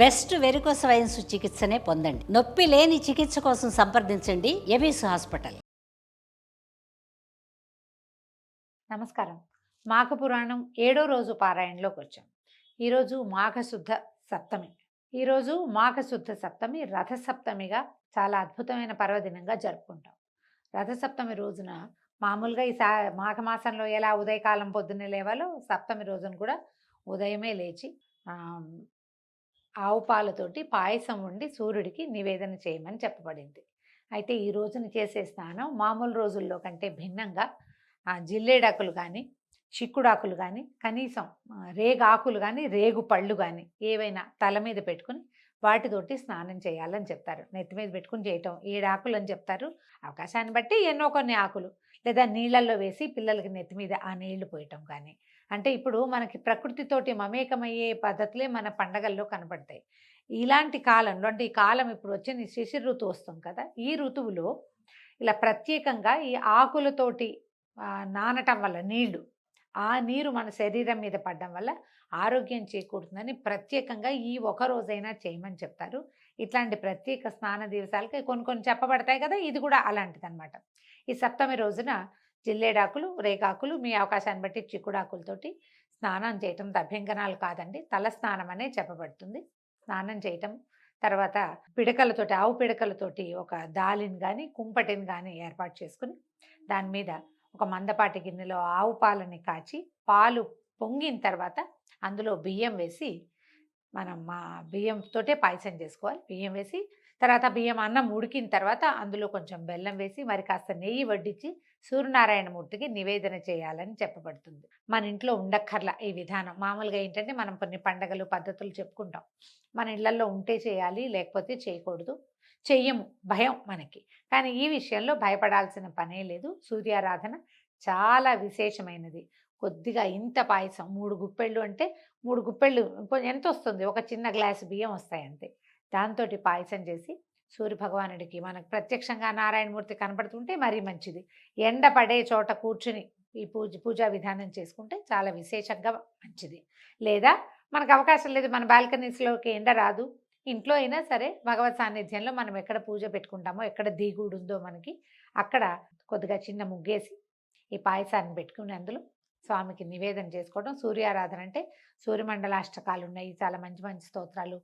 Best varicose veins చికిత్సనే పొందండి. నొప్పి లేని చికిత్స కోసం సంప్రదించండి ఎవిస్ హాస్పిటల్. నమస్కారం. మాఘ పురాణం 7వ రోజు పారాయణలోకి వచ్చాం. ఈరోజు మాఘశుద్ధ సప్తమి. ఈరోజు మాఘశుద్ధ సప్తమి రథసప్తమిగా చాలా అద్భుతమైన పర్వదినంగా జరుపుకుంటాం. రథసప్తమి రోజున మామూలుగా ఈ మాఘమాసంలో ఎలా ఉదయకాలం పొద్దున్నే లేవాలో సప్తమి రోజున కూడా ఉదయమే లేచి ఆవు పాలతోటి పాయసం వండి సూర్యుడికి నివేదన చేయమని చెప్పబడింది. అయితే ఈ రోజున చేసే స్నానం మామూలు రోజుల్లో కంటే భిన్నంగా జిల్లేడాకులు కానీ, చిక్కుడాకులు కానీ, కనీసం రేగాకులు కానీ, రేగు పళ్ళు కానీ ఏవైనా తల మీద పెట్టుకుని వాటితోటి స్నానం చేయాలని చెప్తారు. నెత్తి మీద పెట్టుకుని చేయటం 7 ఆకులు అని చెప్తారు. అవకాశాన్ని బట్టి ఎన్నో కొన్ని ఆకులు లేదా నీళ్ళల్లో వేసి పిల్లలకి నెత్తి మీద ఆ నీళ్లు పోయటం కానీ, అంటే ఇప్పుడు మనకి ప్రకృతితోటి మమేకమయ్యే పద్ధతులే మన పండగల్లో కనపడతాయి. ఇలాంటి కాలంలో అంటే ఈ కాలం ఇప్పుడు వచ్చిన శిశిర ఋతువు వస్తుంది కదా, ఈ ఋతువులో ఇలా ప్రత్యేకంగా ఈ ఆకులతోటి నానటం వల్ల నీళ్లు, ఆ నీరు మన శరీరం మీద పడడం వల్ల ఆరోగ్యం చేకూరుతుందని ప్రత్యేకంగా ఈ ఒక రోజైనా చేయమని చెప్తారు. ఇట్లాంటి ప్రత్యేక స్నాన దివసాలకి కొన్ని చెప్పబడతాయి కదా, ఇది కూడా అలాంటిది అనమాట. ఈ సప్తమి రోజున జిల్లేడాకులు, రేగాకులు, మీ అవకాశాన్ని బట్టి చిక్కుడాకులతోటి స్నానం చేయటం అభ్యంగనాలు కాదండి, తల స్నానం అనే చెప్పబడుతుంది. స్నానం చేయటం తర్వాత పిడకలతోటి, ఆవు పిడకలతోటి ఒక దాలిని కానీ కుంపటిని కానీ ఏర్పాటు చేసుకుని దాని మీద ఒక మందపాటి గిన్నెలో ఆవు పాలని కాచి పాలు పొంగిన తర్వాత అందులో బియ్యం వేసి, మనం బియ్యంతోటే పాయసం చేసుకోవాలి. బియ్యం వేసి తర్వాత బియ్యం అన్నం ఉడికిన తర్వాత అందులో కొంచెం బెల్లం వేసి మరి కాస్త నెయ్యి వడ్డించి సూర్యనారాయణమూర్తికి నివేదన చేయాలని చెప్పబడుతుంది. మన ఇంట్లో ఉండక్కర్లా ఈ విధానం. మామూలుగా ఏంటంటే మనం కొన్ని పండగలు పద్ధతులు చెప్పుకుంటాం, మన ఇళ్లలో ఉంటే చేయాలి లేకపోతే చేయకూడదు, చెయ్యము, భయం మనకి. కానీ ఈ విషయంలో భయపడాల్సిన పనే లేదు. సూర్యారాధన చాలా విశేషమైనది. కొద్దిగా ఇంత పాయసం 3 గుప్పెళ్ళు అంటే 3 గుప్పెళ్ళు ఎంత వస్తుంది, ఒక చిన్న గ్లాసు బియ్యం వస్తాయి అంతే. దాంతో పాయసం చేసి సూర్యభగవానుడికి మనకు ప్రత్యక్షంగా నారాయణమూర్తి కనపడుతుంటే మరీ మంచిది. ఎండ పడే చోట కూర్చుని ఈ పూజా విధానం చేసుకుంటే చాలా విశేషంగా మంచిది. లేదా మనకు అవకాశం లేదు, మన బాల్కనీస్లోకి ఎండ రాదు, ఇంట్లో అయినా సరే భగవత్ సాన్నిధ్యంలో మనం ఎక్కడ పూజ పెట్టుకుంటామో, ఎక్కడ దిగుడు ఉందో మనకి అక్కడ కొద్దిగా చిన్న ముగ్గేసి ఈ పాయసాన్ని పెట్టుకుని అందులో స్వామికి నివేదన చేసుకోవడం. సూర్యారాధన అంటే సూర్యమండలాష్టకాలు ఉన్నాయి, చాలా మంచి మంచి స్తోత్రాలు.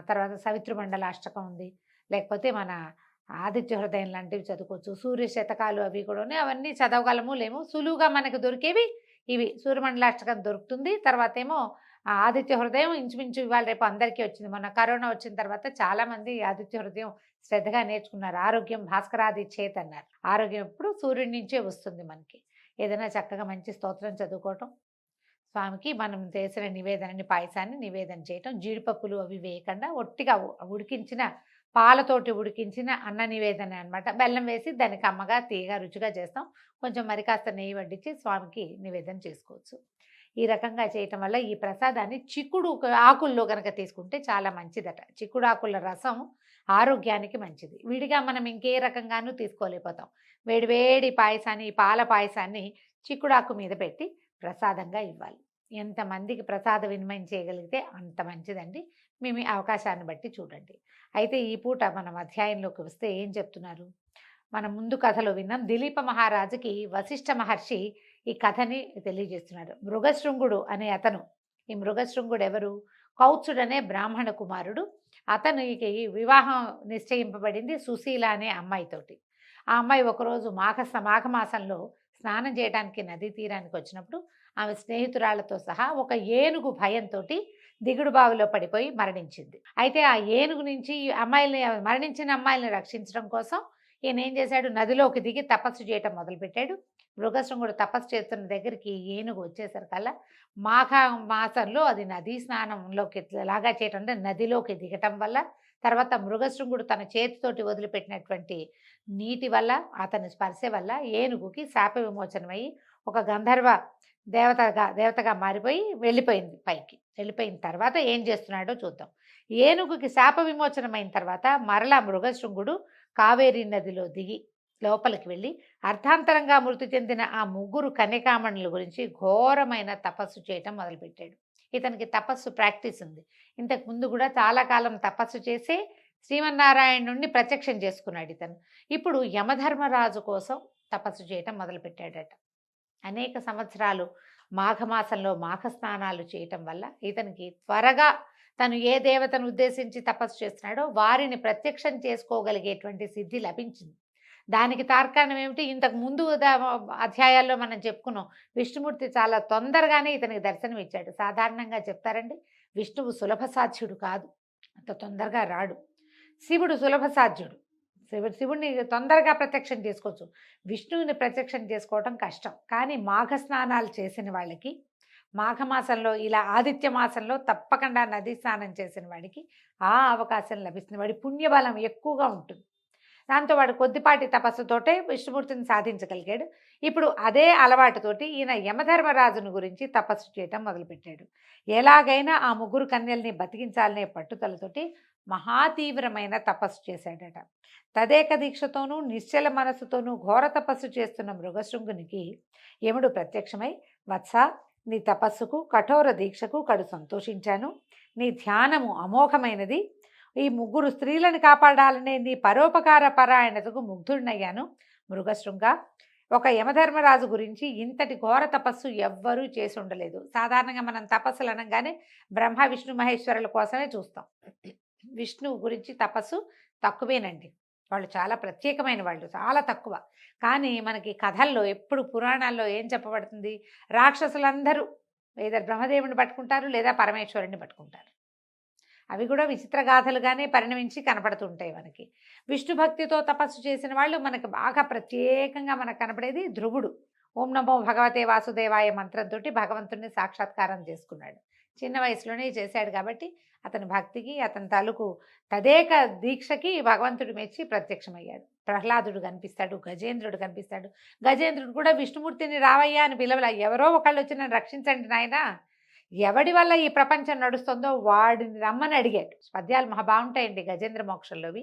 తర్వాత సవితృమండలాష్టకం ఉంది, లేకపోతే మన ఆదిత్య హృదయం లాంటివి చదువుకోవచ్చు. సూర్య శతకాలు అవి కూడా ఉన్నాయి, అవన్నీ చదవగలము లేము. సులువుగా మనకు దొరికేవి ఇవి. సూర్యమండలాష్టకం దొరుకుతుంది. తర్వాత ఏమో ఆదిత్య హృదయం ఇంచుమించు ఇవాళ రేపు అందరికీ వచ్చింది. మొన్న కరోనా వచ్చిన తర్వాత చాలామంది ఆదిత్య హృదయం శ్రద్ధగా నేర్చుకున్నారు. ఆరోగ్యం భాస్కరాది చేత్ అన్నారు. ఆరోగ్యం ఎప్పుడు సూర్యుడి నుంచే వస్తుంది మనకి. ఏదైనా చక్కగా మంచి స్తోత్రం చదువుకోవటం, స్వామికి మనం చేసిన నివేదనని పాయసాన్ని నివేదన చేయటం, జీడిపప్పులు అవి వేయకుండా ఒట్టిగా ఉడికించిన పాలతోటి ఉడికించిన అన్న నివేదన అనమాట. బెల్లం వేసి దానికి అమ్మగా తీయగా రుచిగా చేస్తాం. కొంచెం మరి కాస్త నెయ్యి వడ్డించి స్వామికి నివేదన చేసుకోవచ్చు. ఈ రకంగా చేయటం వల్ల ఈ ప్రసాదాన్ని చిక్కుడు ఆకుల్లో కనుక తీసుకుంటే చాలా మంచిదట. చిక్కుడు ఆకుల రసం ఆరోగ్యానికి మంచిది. విడిగా మనం ఇంకే రకంగానూ తీసుకోలేకపోతాం. వేడివేడి పాయసాన్ని, పాల పాయసాన్ని చిక్కుడాకు మీద పెట్టి ప్రసాదంగా ఇవ్వాలి. ఎంతమందికి ప్రసాద వినిమయం చేయగలిగితే అంత మంచిదండి. మీ మీ అవకాశాన్ని బట్టి చూడండి. అయితే ఈ పూట మనం అధ్యాయంలోకి వస్తే ఏం చెప్తున్నారు, మనం ముందు కథలో విన్నాం. దిలీప మహారాజుకి వశిష్ఠ మహర్షి ఈ కథని తెలియజేస్తున్నారు. మృగశృంగుడు అనే అతను, ఈ మృగశృంగుడు ఎవరు, కౌత్సుడు అనే బ్రాహ్మణ కుమారుడు. అతనికి వివాహం నిశ్చయింపబడింది సుశీల అనే అమ్మాయితోటి. ఆ అమ్మాయి ఒకరోజు మాఘమాసంలో స్నానం చేయడానికి నదీ తీరానికి వచ్చినప్పుడు ఆమె స్నేహితురాళ్లతో సహా ఒక ఏనుగు భయంతో దిగుడు బావిలో పడిపోయి మరణించింది. అయితే ఆ ఏనుగు నుంచి మరణించిన అమ్మాయిల్ని రక్షించడం కోసం ఈయన ఏం చేశాడు, నదిలోకి దిగి తపస్సు చేయటం మొదలుపెట్టాడు. మృగశృంగుడు తపస్సు చేస్తున్న దగ్గరికి ఏనుగు వచ్చేసరికల్లా మాఘ మాసంలో అది నదీ స్నానంలోకి లాగా చేయటం అంటే నదిలోకి దిగటం వల్ల, తర్వాత మృగశృంగుడు తన చేతితోటి వదిలిపెట్టినటువంటి నీటి వల్ల, అతని స్పర్శ వల్ల ఏనుగుకి శాప విమోచనమై ఒక గంధర్వ దేవతగా మారిపోయి వెళ్ళిపోయింది పైకి. వెళ్ళిపోయిన తర్వాత ఏం చేస్తున్నాడో చూద్దాం. ఏనుగుకి శాప విమోచనమైన తర్వాత మరలా మృగశృంగుడు కావేరీ నదిలో దిగి లోపలికి వెళ్ళి అర్థాంతరంగా మృతి చెందిన ఆ 3 కన్యకామణుల గురించి ఘోరమైన తపస్సు చేయటం మొదలుపెట్టాడు. ఇతనికి తపస్సు ప్రాక్టీస్ ఉంది. ఇంతకు ముందు కూడా చాలా కాలం తపస్సు చేసి శ్రీమన్నారాయణుడిని ప్రత్యక్షం చేసుకున్నాడు ఇతను. ఇప్పుడు యమధర్మరాజు కోసం తపస్సు చేయటం మొదలుపెట్టాడట. అనేక సంవత్సరాలు మాఘమాసంలో మాఘ స్నానాలు చేయటం వల్ల ఇతనికి త్వరగా తను ఏ దేవతను ఉద్దేశించి తపస్సు చేస్తున్నాడో వారిని ప్రత్యక్షం చేసుకోగలిగేటువంటి సిద్ధి లభించింది. దానికి తార్కాణం ఏమిటి? ఇంతకు ముందు అధ్యాయాల్లో మనం చెప్పుకున్నాం, విష్ణుమూర్తి చాలా తొందరగానే ఇతనికి దర్శనం ఇచ్చాడు. సాధారణంగా చెప్తారండి, విష్ణువు సులభ సాధ్యుడు కాదు, అంత తొందరగా రాడు. శివుడు సులభ సాధ్యుడు, శివుడిని తొందరగా ప్రత్యక్షం చేసుకోవచ్చు, విష్ణువుని ప్రత్యక్షం చేసుకోవటం కష్టం. కానీ మాఘ స్నానాలు చేసిన వాళ్ళకి, మాఘమాసంలో ఇలా ఆదిత్య మాసంలో తప్పకుండా నదీ స్నానం చేసిన వాడికి ఆ అవకాశం లభిస్తుంది. వాడి పుణ్యబలం ఎక్కువగా ఉంటుంది. దాంతో వాడు కొద్దిపాటి తపస్సుతోటే విష్ణుమూర్తిని సాధించగలిగాడు. ఇప్పుడు అదే అలవాటుతోటి ఈయన యమధర్మరాజును గురించి తపస్సు చేయటం మొదలుపెట్టాడు. ఎలాగైనా ఆ ముగ్గురు కన్యల్ని బతికించాలనే పట్టుదలతోటి మహాతీవ్రమైన తపస్సు చేశాడట. తదేక దీక్షతోనూ నిశ్చల మనస్సుతోనూ ఘోర తపస్సు చేస్తున్న మృగశృంగునికి యముడు ప్రత్యక్షమై, వత్స, నీ తపస్సుకు కఠోర దీక్షకు కడు సంతోషించాను. నీ ధ్యానము అమోఘమైనది. ఈ ముగ్గురు స్త్రీలను కాపాడాలనే నీ పరోపకార పరాయణతకు ముగ్ధుడినయ్యాను. మృగశృంగ, ఒక యమధర్మరాజు గురించి ఇంతటి ఘోర తపస్సు ఎవ్వరూ చేసి ఉండలేదు. సాధారణంగా మనం తపస్సులు అనగానే బ్రహ్మ విష్ణు మహేశ్వరుల కోసమే చూస్తాం. విష్ణువు గురించి తపస్సు తక్కువేనండి. వాళ్ళు చాలా ప్రత్యేకమైన వాళ్ళు, చాలా తక్కువ. కానీ మనకి కథల్లో ఎప్పుడు పురాణాల్లో ఏం చెప్పబడుతుంది? రాక్షసులందరూ లేదా బ్రహ్మదేవుని పట్టుకుంటారు లేదా పరమేశ్వరుని పట్టుకుంటారు. అవి కూడా విచిత్ర గాథలుగానే పరిణమించి కనపడుతుంటాయి మనకి. విష్ణు భక్తితో తపస్సు చేసిన వాళ్ళు మనకు బాగా ప్రత్యేకంగా మనకు కనపడేది ధ్రువుడు. ఓం నమో భగవతే వాసుదేవాయ మంత్రంతో భగవంతుడిని సాక్షాత్కారం చేసుకున్నాడు. చిన్న వయసులోనే చేశాడు కాబట్టి అతని భక్తికి, అతని తాలూకు తదేక దీక్షకి భగవంతుడు మెచ్చి ప్రత్యక్షమయ్యాడు. ప్రహ్లాదుడు కనిపిస్తాడు, గజేంద్రుడు కనిపిస్తాడు. గజేంద్రుడు కూడా విష్ణుమూర్తిని రావయ్యా అని పిలవలా, ఎవరో ఒకళ్ళు వచ్చి నన్ను రక్షించండి నాయనా, ఎవడి వల్ల ఈ ప్రపంచం నడుస్తుందో వాడిని రమ్మని అడిగాడు. పద్యాలు మహా బాగుంటాయండి గజేంద్ర మోక్షంలోవి.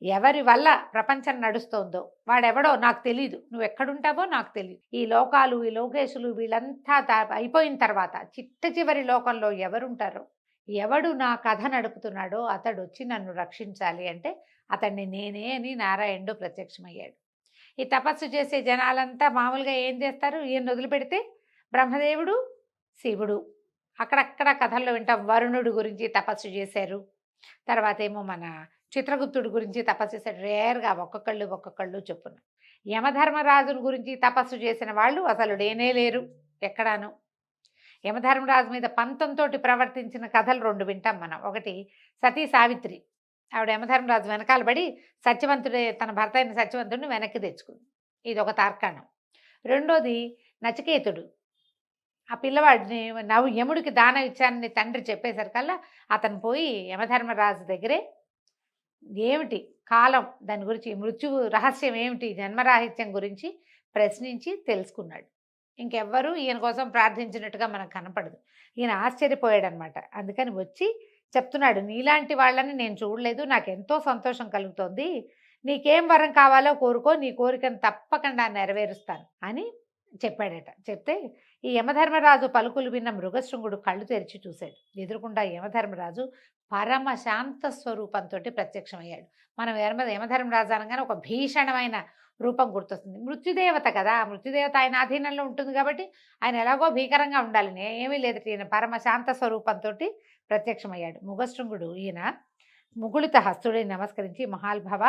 ఎవరి వల్ల ప్రపంచం నడుస్తోందో వాడెవడో నాకు తెలీదు, నువ్వు ఎక్కడుంటావో నాకు తెలియదు. ఈ లోకాలు, ఈ లోకేశులు వీళ్ళంతా అయిపోయిన తర్వాత చిట్ట చివరి లోకంలో ఎవరుంటారో, ఎవడు నా కథ నడుపుతున్నాడో అతడు వచ్చి నన్ను రక్షించాలి అంటే అతన్ని నేనే అని నారాయణుడు ప్రత్యక్షమయ్యాడు. ఈ తపస్సు చేసే జనాలంతా మామూలుగా ఏం చేస్తారు? ఈయన వదిలిపెడితే బ్రహ్మదేవుడు, శివుడు, అక్కడక్కడ కథల్లో వింటాం. వరుణుడు గురించి తపస్సు చేశారు. తర్వాత ఏమో మన చిత్రగుప్తుడి గురించి తపస్సు చేశాడు. రేర్గా ఒక్కొక్కళ్ళు చొప్పున. యమధర్మరాజుని గురించి తపస్సు చేసిన వాళ్ళు అసలు లేనే లేరు ఎక్కడాను. యమధర్మరాజు మీద పంతంతో ప్రవర్తించిన కథలు 2 వింటాం మనం. ఒకటి సతీ సావిత్రి, ఆవిడ యమధర్మరాజు వెనకాల పడి సత్యవంతుడే, తన భర్త అయిన సత్యవంతుడిని వెనక్కి తెచ్చుకుంది. ఇది ఒక తార్కాణం. రెండోది నచికేతుడు, ఆ పిల్లవాడిని యముడికి దానం ఇచ్చానని తండ్రి చెప్పేసరికల్లా అతను పోయి యమధర్మరాజు దగ్గరే ఏమిటి కాలం, దాని గురించి, మృత్యువు రహస్యం ఏమిటి, జన్మరాహిత్యం గురించి ప్రశ్నించి తెలుసుకున్నాడు. ఇంకెవ్వరూ ఈయన కోసం ప్రార్థించినట్టుగా మనకు కనపడదు. ఈయన ఆశ్చర్యపోయాడనమాట. అందుకని వచ్చి చెప్తున్నాడు, నీలాంటి వాళ్ళని నేను చూడలేదు, నాకు ఎంతో సంతోషం కలుగుతోంది, నీకేం వరం కావాలో కోరుకో, నీ కోరికను తప్పకుండా నెరవేరుస్తాను అని చెప్పాడట. చెప్తే ఈ యమధర్మరాజు పలుకులు విన్న మృగశృంగుడు కళ్ళు తెరిచి చూశాడు. ఎదురుకుండా యమధర్మరాజు పరమ శాంత స్వరూపంతో ప్రత్యక్షమయ్యాడు. మనం యమధర్మరాజు అనగానే ఒక భీషణమైన రూపం గుర్తొస్తుంది. మృత్యుదేవత కదా, మృత్యుదేవత ఆయన ఆధీనంలో ఉంటుంది కాబట్టి ఆయన ఎలాగో భీకరంగా ఉండాలి. ఏమీ లేదు, ఈయన పరమ శాంత స్వరూపంతో ప్రత్యక్షమయ్యాడు. మృగశృంగుడు ఈయన ముగుళిత హస్తుడి నమస్కరించి, మహాల్భవ,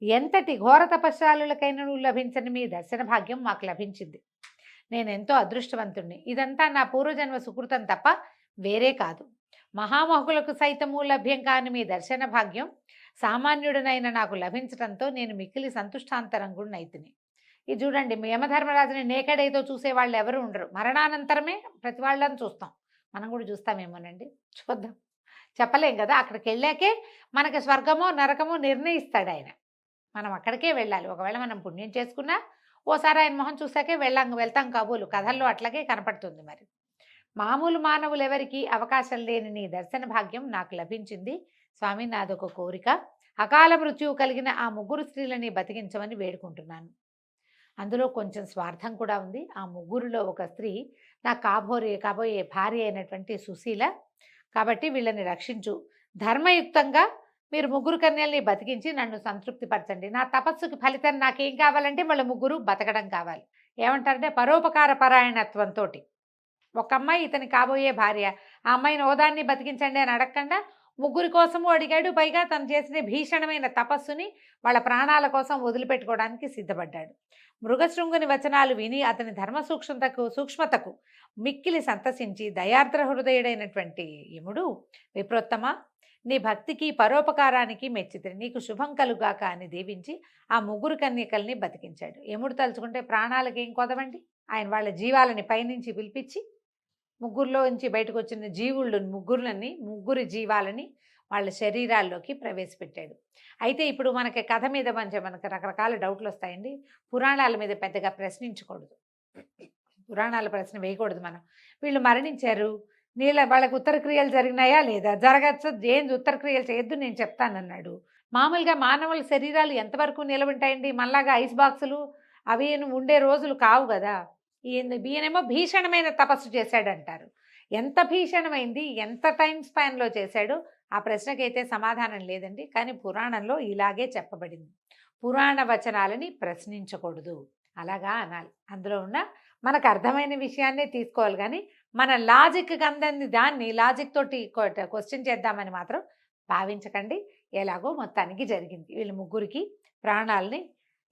ఎంతటి ఘోర తపస్సాలులకైనా లభించని మీ దర్శన భాగ్యం మాకు లభించింది. నేనెంతో అదృష్టవంతుణ్ణి. ఇదంతా నా పూర్వజన్మ సుకృతం తప్ప వేరే కాదు. మహామహులకు సైతము లభ్యం కాని మీ దర్శన భాగ్యం సామాన్యుడినైన నాకు లభించడంతో నేను మిక్కిలి సంతుష్టాంతరంగుణ్ణైతిని. ఇది చూడండి, యమధర్మరాజుని నేకడైతో చూసేవాళ్ళు ఎవరు ఉండరు. మరణానంతరమే ప్రతి వాళ్ళని చూస్తాం. మనం కూడా చూస్తామేమోనండి, చూద్దాం, చెప్పలేం కదా. అక్కడికి వెళ్ళాకే మనకి స్వర్గమో నరకమో నిర్ణయిస్తాడు ఆయన. మనం అక్కడికే వెళ్ళాలి. ఒకవేళ మనం పుణ్యం చేసుకున్నా ఓసారి ఆయన మొహం చూసాకే వెళ్తాం కాబోలు. కథల్లో అట్లాగే కనపడుతుంది. మరి మామూలు మానవులు ఎవరికి అవకాశం లేని నీ దర్శన భాగ్యం నాకు లభించింది. స్వామి, నాదొక కోరిక, అకాల మృత్యువు కలిగిన ఆ ముగ్గురు స్త్రీలని బతికించమని వేడుకుంటున్నాను. అందులో కొంచెం స్వార్థం కూడా ఉంది. ఆ ముగ్గురిలో ఒక స్త్రీ నా కాబోయే భార్య అయినటువంటి సుశీల. కాబట్టి వీళ్ళని రక్షించు. ధర్మయుక్తంగా మీరు ముగ్గురు కన్యల్ని బతికించి నన్ను సంతృప్తిపరచండి. నా తపస్సుకి ఫలితం నాకేం కావాలంటే వాళ్ళ ముగ్గురు బతకడం కావాలి. ఏమంటారంటే పరోపకార పరాయణత్వంతోటి. ఒక అమ్మాయి ఇతని కాబోయే భార్య. ఆ అమ్మాయిని ఓదాన్ని బతికించండి అని అడగకుండా ముగ్గురి కోసము అడిగాడు. పైగా తను చేసిన భీషణమైన తపస్సుని వాళ్ళ ప్రాణాల కోసం వదిలిపెట్టుకోవడానికి సిద్ధపడ్డాడు. మృగశృంగుని వచనాలు విని అతని ధర్మ సూక్ష్మతకు మిక్కిలి సంతసించి దయార్ద్ర హృదయుడైనటువంటి యముడు, విప్రోత్తమ, నీ భక్తికి పరోపకారానికి మెచ్చితిని, నీకు శుభం కలుగాక అని దీవించి ఆ ముగ్గురు కన్యకల్ని బతికించాడు. యముడు తలుచుకుంటే ప్రాణాలకి ఏం కొదవండి. ఆయన వాళ్ళ జీవాలని పైనుంచి పిలిపించి ముగ్గురులోంచి బయటకు వచ్చిన ముగ్గురి జీవాలని వాళ్ళ శరీరాల్లోకి ప్రవేశపెట్టాడు. అయితే ఇప్పుడు మనకి కథ మీద మనకు రకరకాల డౌట్లు వస్తాయండి. పురాణాల మీద పెద్దగా ప్రశ్నించకూడదు, పురాణాల ప్రశ్న వేయకూడదు మనం. వీళ్ళు మరణించారు, వాళ్ళకి ఉత్తరక్రియలు జరిగినాయా లేదా, జరగచ్చు, ఏం ఉత్తరక్రియలు చేయొద్దు నేను చెప్తానన్నాడు. మామూలుగా మానవుల శరీరాలు ఎంతవరకు నిలబెంటాయండి? మళ్ళాగా ఐస్ బాక్సులు అవి ఉండే రోజులు కావు కదా. ఈయనేమో భీషణమైన తపస్సు చేశాడంటారు. ఎంత భీషణమైంది, ఎంత టైం స్పాన్లో చేశాడు, ఆ ప్రశ్నకైతే సమాధానం లేదండి. కానీ పురాణంలో ఇలాగే చెప్పబడింది. పురాణ వచనాలని ప్రశ్నించకూడదు, అలాగా అనాలి. అందులో ఉన్న మనకు అర్థమైన విషయాన్నే తీసుకోవాలి. కానీ మన లాజిక్కి అందని దాన్ని లాజిక్ తోటి క్వశ్చన్ చేద్దామని మాత్రం భావించకండి. ఎలాగో మొత్తానికి జరిగింది. వీళ్ళ ముగ్గురికి ప్రాణాలని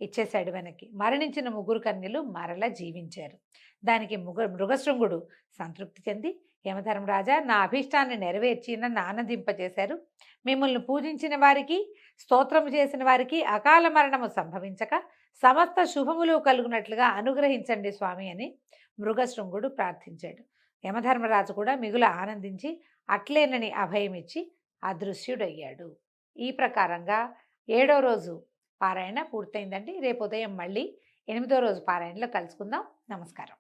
ఇచ్చేశాడు వెనక్కి. మరణించిన ముగ్గురు కన్యలు మరల జీవించారు. దానికి మృగశృంగుడు సంతృప్తి చెంది, యమధర్మరాజా, నా అభీష్టాన్ని నెరవేర్చి నన్ను ఆనందింపజేశారు. మిమ్మల్ని పూజించిన వారికి, స్తోత్రము చేసిన వారికి అకాల మరణము సంభవించక సమస్త శుభములు కలుగునట్లుగా అనుగ్రహించండి స్వామి అని మృగశృంగుడు ప్రార్థించాడు. యమధర్మరాజు కూడా మిగుల ఆనందించి అట్లేనని అభయమిచ్చి అదృశ్యుడయ్యాడు. ఈ ప్రకారంగా 7వ రోజు పారాయణ పూర్తయిందండి. రేపు ఉదయం మళ్ళీ 8వ రోజు పారాయణలో కలుసుకుందాం. నమస్కారం.